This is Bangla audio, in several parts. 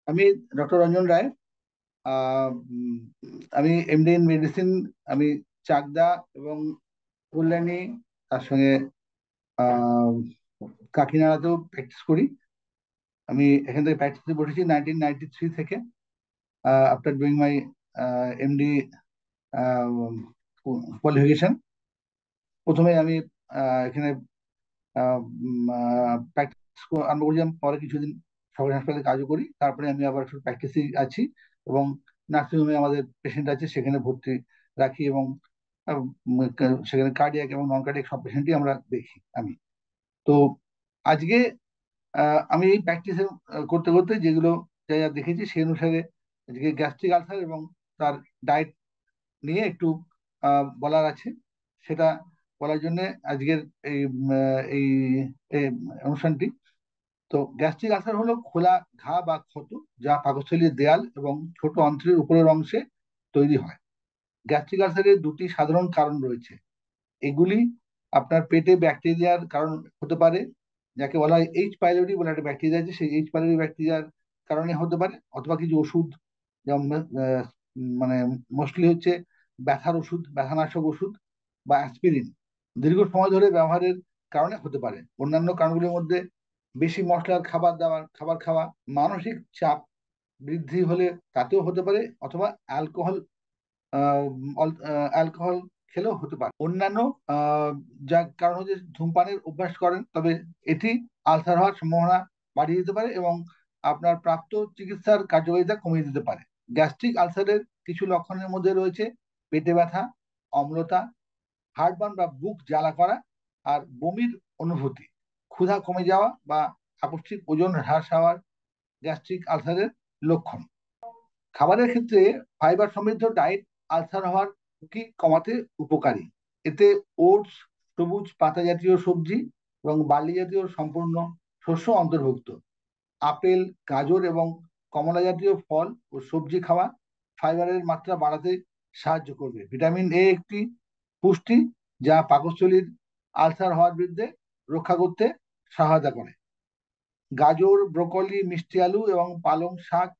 আমি ডক্টর রঞ্জন রায়। আমি এমডি ইন মেডিসিন। আমি চাকদা এবং কল্যাণী, তার সঙ্গে আহ, কাকিনাড়াতেও প্র্যাকটিস করি। আমি এখান থেকে প্র্যাকটিসে বসেছি 1993 থেকে, after doing my MD qualification. প্রথমে আমি এখানে প্র্যাকটিস আরম্ভ করেছিলাম, পরে কিছুদিন সরকারি হাসপাতালে কাজও করি, তারপরে আমি আবার প্র্যাকটিসে আছি এবং নার্সিংহোমে আমাদের পেশেন্ট আছে, সেখানে ভর্তি রাখি এবং সেখানে কার্ডিয়াক এবং নন কার্ডিয়াক সব পেশেন্টই আমরা দেখি আমি। তো আজকে আমি এই প্র্যাকটিসে করতে করতে যেগুলো যা যা দেখেছি সেই অনুসারে আজকে গ্যাস্ট্রিক আলসার এবং তার ডায়েট নিয়ে একটু বলার আছে। সেটা বলার জন্য আজকের এই এই এই অনুষ্ঠানটি। তো গ্যাস্ট্রিক আলসার হলো খোলা ঘা বা ক্ষত, যা পাকস্থলীর দেয়াল এবং ছোট অন্ত্রের উপরের অংশে তৈরি হয়। গ্যাস্ট্রিক আলসারের দুটি সাধারণ কারণ রয়েছে। এগুলি আপনার পেটে ব্যাকটেরিয়ার কারণ হতে পারে, যাকে বলা হয় এইচ পাইলোরি বলে একটা ব্যাকটেরিয়া আছে, সেই এইচ পাইলোরি ব্যাকটেরিয়ার কারণে হতে পারে, অথবা কিছু ওষুধ, যেমন মানে মোস্টলি হচ্ছে ব্যথার ওষুধ, ব্যথানাশক ওষুধ বা অ্যাসপিরিন দীর্ঘ সময় ধরে ব্যবহারের কারণে হতে পারে। অন্যান্য কারণগুলির মধ্যে বেশি মশলার খাবার খাওয়া, মানসিক চাপ বৃদ্ধি হলে তাতেও হতে পারে, অথবা অ্যালকোহল আহ, অ্যালকোহল খেলেও হতে পারে। অন্যান্য আহ, যার কারণ হচ্ছে ধূমপানের অভ্যাস করেন, তবে এটি আলসার হওয়ার সম্ভাবনা বাড়িয়ে দিতে পারে এবং আপনার প্রাপ্ত চিকিৎসার কার্যকারিতা কমিয়ে দিতে পারে। গ্যাস্ট্রিক আলসারের কিছু লক্ষণের মধ্যে রয়েছে পেটে ব্যথা, অম্লতা, হার্টবার্ন বা বুক জ্বালা করা, আর বমির অনুভূতি। ক্ষুধা কমে যাওয়া বা আপস্থিক ওজন হ্রাস হওয়ার গ্যাস্ট্রিক আলসারের লক্ষণ। খাবারের ক্ষেত্রে ফাইবার সমৃদ্ধ ডায়েট আলসার হওয়ার ঝুঁকি কমাতে উপকারী। এতে ওটস, সবুজ পাতা জাতীয় সবজি এবং বার্লি জাতীয় সম্পূর্ণ শস্য অন্তর্ভুক্ত। আপেল, গাজর এবং কমলা জাতীয় ফল ও সবজি খাওয়া ফাইবারের মাত্রা বাড়াতে সাহায্য করবে। ভিটামিন এ একটি পুষ্টি, যা পাকস্থলীর আলসার হওয়ার বিরুদ্ধে রক্ষা করতে সহায়তা করে। গাজর, ব্রোকলি, মিষ্টি আলু এবং পালং শাক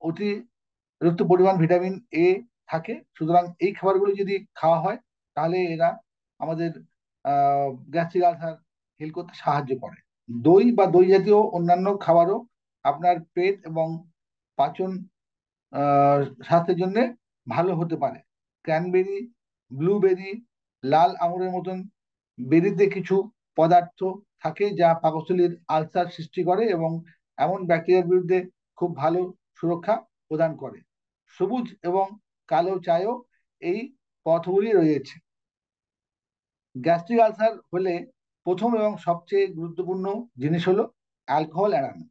অতিরিক্ত পরিমাণ ভিটামিন এ থাকে। সুতরাং এই খাবারগুলো যদি খাওয়া হয় তাহলে এরা আমাদের গ্যাস্ট্রিক আলসার হিল করতে সাহায্য করে। দই বা দই জাতীয় অন্যান্য খাবারও আপনার পেট এবং পাচন স্বাস্থ্যের জন্য ভালো হতে পারে। ক্র্যানবেরি, ব্লুবেরি, লাল আঙুরের মতন বেরিতে কিছু পদার্থ থাকে যা পাকস্থলীর আলসার সৃষ্টি করে এবং এমন ব্যাকটেরিয়ার বিরুদ্ধে খুব ভালো সুরক্ষা প্রদান করে। সবুজ এবং কালো চায়ও এই পথগুলি রয়েছে। গ্যাস্ট্রিক আলসার হলে প্রথম এবং সবচেয়ে গুরুত্বপূর্ণ জিনিস হলো অ্যালকোহল এড়ানো।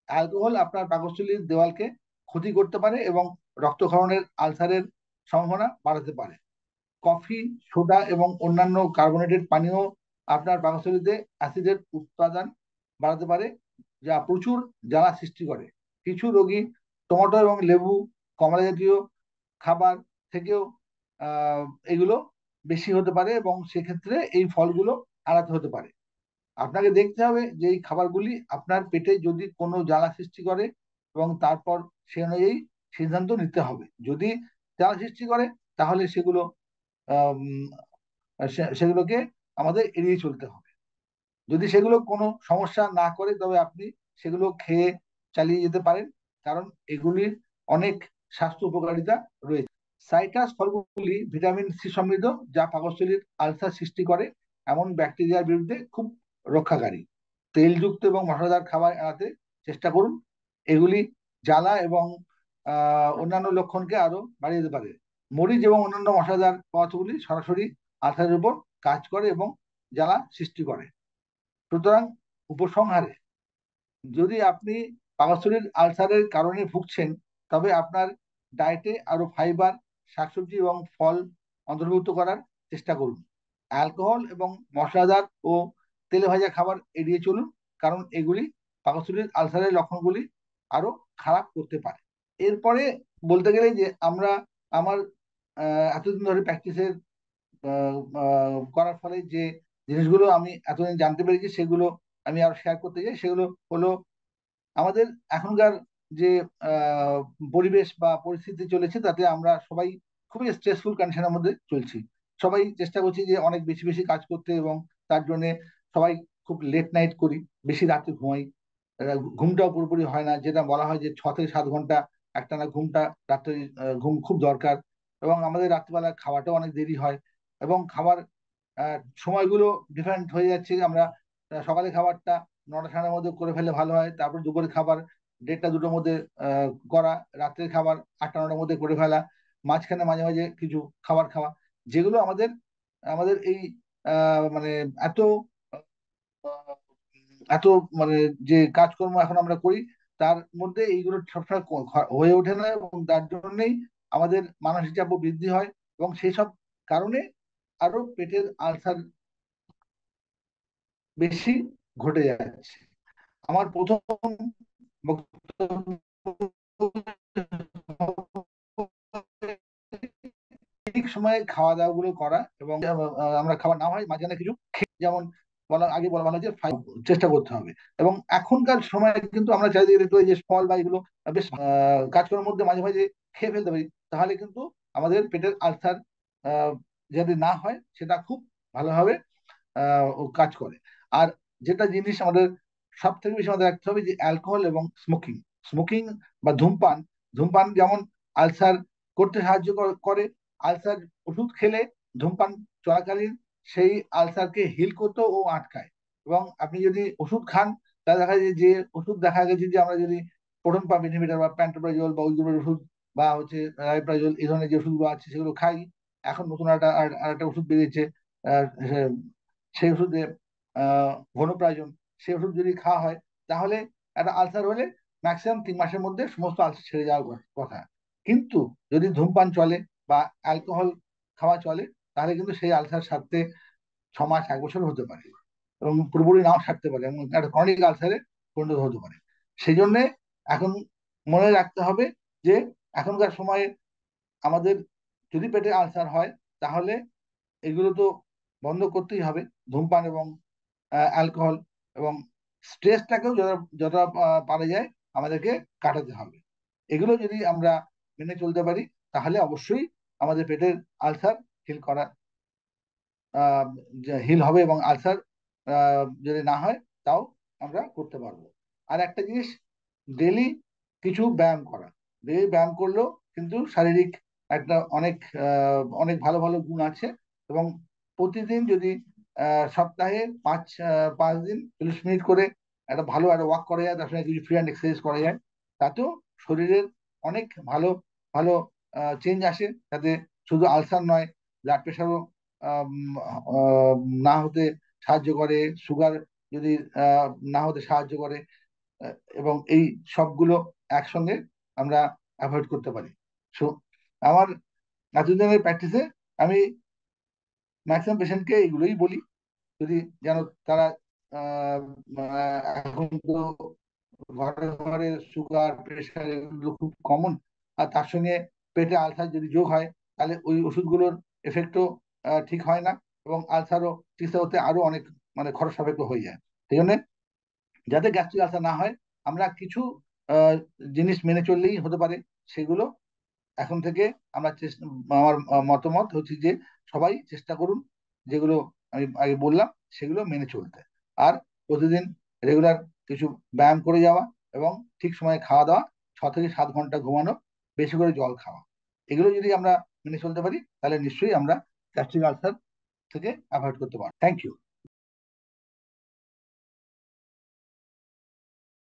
অ্যালকোহল আপনার পাকস্থলীর দেওয়ালকে ক্ষতি করতে পারে এবং রক্তক্ষরণের আলসারের সম্ভাবনা বাড়াতে পারে। কফি, সোডা এবং অন্যান্য কার্বোনেটেড পানীয় আপনার পাকস্থলীতে অ্যাসিডের উৎপাদন বাড়াতে পারে, যা প্রচুর জ্বালা সৃষ্টি করে। কিছু রোগী টমেটো এবং লেবু, কমলা জাতীয় খাবার থেকেও আহ এগুলো বেশি হতে পারে এবং সেক্ষেত্রে এই ফলগুলো এড়াতে হতে পারে। আপনাকে দেখতে হবে যে এই খাবারগুলি আপনার পেটে যদি কোনো জ্বালা সৃষ্টি করে এবং তারপর সে অনুযায়ী সিদ্ধান্ত নিতে হবে। যদি জ্বালা সৃষ্টি করে তাহলে সেগুলো আম, সেগুলোকে আমাদের এড়িয়ে চলতে হবে। যদি সেগুলো কোনো সমস্যা না করে তবে আপনি সেগুলো খেয়ে চালিয়ে যেতে পারেন, কারণ এগুলির অনেক স্বাস্থ্য উপকারিতা রয়েছে। সাইট্রাস ফলগুলি ভিটামিন সি সমৃদ্ধ, যা পাকস্থলীর আলসার সৃষ্টি করে এমন ব্যাকটেরিয়ার বিরুদ্ধে খুব রক্ষাকারী। তেলযুক্ত এবং মশলাদার খাবার এড়াতে চেষ্টা করুন, এগুলি জ্বালা এবং অন্যান্য লক্ষণকে আরো বাড়িয়ে দিতে পারে। মরিচ এবং অন্যান্য মশলাদার পদার্থগুলি সরাসরি আলসারের উপর কাজ করে এবং জ্বালা সৃষ্টি করে। সুতরাং উপসংহারে, যদি আপনি পাকস্থলীর আলসারের কারণে ভুগছেন তবে আপনার ডায়েটে আরো ফাইবার, শাকসবজি এবং ফল অন্তর্ভুক্ত করার চেষ্টা করুন। অ্যালকোহল এবং মশলাদার ও তেলে ভাজা খাবার এড়িয়ে চলুন, কারণ এগুলি পাকস্থলীর আলসারের লক্ষণগুলি আরো খারাপ করতে পারে। এরপরে বলতে গেলে যে আমার এতদিন ধরে প্র্যাকটিসের করার ফলে যে জিনিসগুলো আমি এতদিন জানতে পেরেছি সেগুলো আমি আর শেয়ার করতে চাই। সেগুলো হলো আমাদের এখনকার যে পরিবেশ বা পরিস্থিতি চলেছে, তাতে আমরা সবাই খুবই স্ট্রেসফুল কন্ডিশনের মধ্যে চলছি। সবাই চেষ্টা করছি যে অনেক বেশি বেশি কাজ করতে, এবং তার জন্য সবাই খুব লেট নাইট করি, বেশি রাতে ঘুমাই। ঘুমটাও পুরোপুরি হয় না, যেটা বলা হয় যে 6 থেকে 7 ঘন্টা একটানা ঘুমটা রাত্রে ঘুম খুব দরকার। এবং আমাদের রাত্রিবেলা খাওয়াটাও অনেক দেরি হয়, এবং খাবার সময়গুলো ডিফারেন্ট হয়ে যাচ্ছে। আমরা সকালে খাবারটা 9টা 9টার মধ্যে করে ফেলে ভালো হয়, তারপর দুপুরে খাবার 1টা 2টোর মধ্যে করা, রাত্রের খাবার 8টা 9টার মধ্যে করে ফেলা, মাঝখানে মাঝে মাঝে কিছু খাবার খাওয়া, যেগুলো আমাদের আমাদের এই মানে এত আহ, এত মানে যে কাজকর্ম এখন আমরা করি, তার মধ্যে এইগুলো সবসময় হয়ে ওঠে না, এবং তার জন্যই আমাদের মানসিক চাপও বৃদ্ধি হয়, এবং সেই সব কারণে আরো পেটের আলসার বেশি ঘটে যাচ্ছে। আমার প্রথম বক্তব্য ঠিক সময়ে খাওয়া দাওয়া গুলো করা, এবং আমরা খাবার না হয় মাঝখানে কিছু যেমন আগে বলা ভালো যে চেষ্টা করতে হবে। এবং এখনকার সময় কিন্তু আমরা চাইলে একটু এই যে ফল বা এগুলো বেশ কাজকর্মের মধ্যে মাঝে মাঝে খেয়ে ফেলতে পারি, তাহলে কিন্তু আমাদের পেটের আলসার যদি না হয়, সেটা খুব ভালোভাবে ও কাজ করে। আর যেটা জিনিস আমাদের সব থেকে বেশি আমাদের রাখতে হবে, যে অ্যালকোহল এবং স্মোকিং। স্মোকিং বা ধূমপান, ধূমপান যেমন আলসার করতে সাহায্য করে, আলসার ওষুধ খেলে ধূমপান চলাকালীন সেই আলসারকে হিল করতেও ও আটকায়। এবং আপনি যদি ওষুধ খান, তাহলে দেখা যায় যে ওষুধ দেখা গেছে যে আমরা যদি প্রোটন পাম্প ইনহিবিটর বা প্যান্টোপ্রাজল বা ওই ধরনের ওষুধ, বা হচ্ছে রাইপ্রাজল, এই ধরনের যে ওষুধগুলো আছে সেগুলো খাই। এখন নতুন একটা ওষুধ বেরিয়েছে, সেই ওষুধে ভোনোপ্রাইজন, সেই ওষুধ যদি খাওয়া হয়, তাহলে একটা আলসার হলে ম্যাক্সিমাম 3 মাসের মধ্যে সমস্ত আলসার ছেড়ে যাওয়ার কথা। কিন্তু যদি ধূমপান চলে বা অ্যালকোহল খাওয়া চলে, তাহলে কিন্তু সেই আলসার সারতে 6 মাস 1 বছর হতে পারে, এবং পুরোপুরি নাও সারতে পারে, এবং একটা ক্রনিক আলসারে পরিণত হতে পারে। সেই জন্য এখন মনে রাখতে হবে যে এখনকার সময়ে আমাদের যদি পেটে আলসার হয়, তাহলে এগুলো তো বন্ধ করতেই হবে, ধূমপান এবং অ্যালকোহল, এবং স্ট্রেসটাকেও যত যত পারা যায় আমাদেরকে কাটাতে হবে। এগুলো যদি আমরা মেনে চলতে পারি, তাহলে অবশ্যই আমাদের পেটের আলসার হিল করা হিল হবে, এবং আলসার যদি না হয় তাও আমরা করতে পারবো। আর একটা জিনিস, ডেলি কিছু ব্যায়াম করা। ডেলি ব্যায়াম করলেও কিন্তু শারীরিক একটা অনেক ভালো ভালো গুণ আছে। এবং প্রতিদিন যদি সপ্তাহে 5 দিন 40 মিনিট করে একটা ভালো একটা ওয়াক করা যায়, তার সঙ্গে কিছু ফ্রি হ্যান্ড এক্সারসাইজ করা যায়, তাতেও শরীরের অনেক ভালো ভালো চেঞ্জ আসে। তাতে শুধু আলসার নয়, ব্লাড প্রেশারও না হতে সাহায্য করে, সুগার যদি না হতে সাহায্য করে, এবং এই সবগুলো একসঙ্গে আমরা অ্যাভয়েড করতে পারি। সো আমার এতদিনের প্র্যাকটিসে আমি ম্যাক্সিমাম পেশেন্টকে এগুলোই বলি, যদি যেন তারা এখন তো ঘরে ঘরে সুগার প্রেশার এগুলো খুব কমন, আর তার সঙ্গে পেটে আলসার যদি যোগ হয়, তাহলে ওই ওষুধগুলোর এফেক্টও ঠিক হয় না, এবং আলসারও চিকিৎসা হতে আরো অনেক খরচ সাপেক্ষ হয়ে যায়। সেই জন্য যাতে গ্যাস্ট্রিক আলসার না হয়, আমরা কিছু আহ, জিনিস মেনে চললেই হতে পারে। সেগুলো এখন থেকে আমরা আমার মতামত হচ্ছে যে সবাই চেষ্টা করুন, যেগুলো আমি আগে বললাম সেগুলো মেনে চলতে। আর প্রতিদিন রেগুলার কিছু ব্যায়াম করে যাওয়া, এবং ঠিক সময়ে খাওয়া দাওয়া, 6 থেকে 7 ঘন্টা ঘুমানো, বেশি করে জল খাওয়া, এগুলো যদি আমরা মেনে চলতে পারি, তাহলে নিশ্চয়ই আমরা গ্যাস্ট্রিক আলসার থেকে অ্যাভয়েড করতে পারবো। Thank you.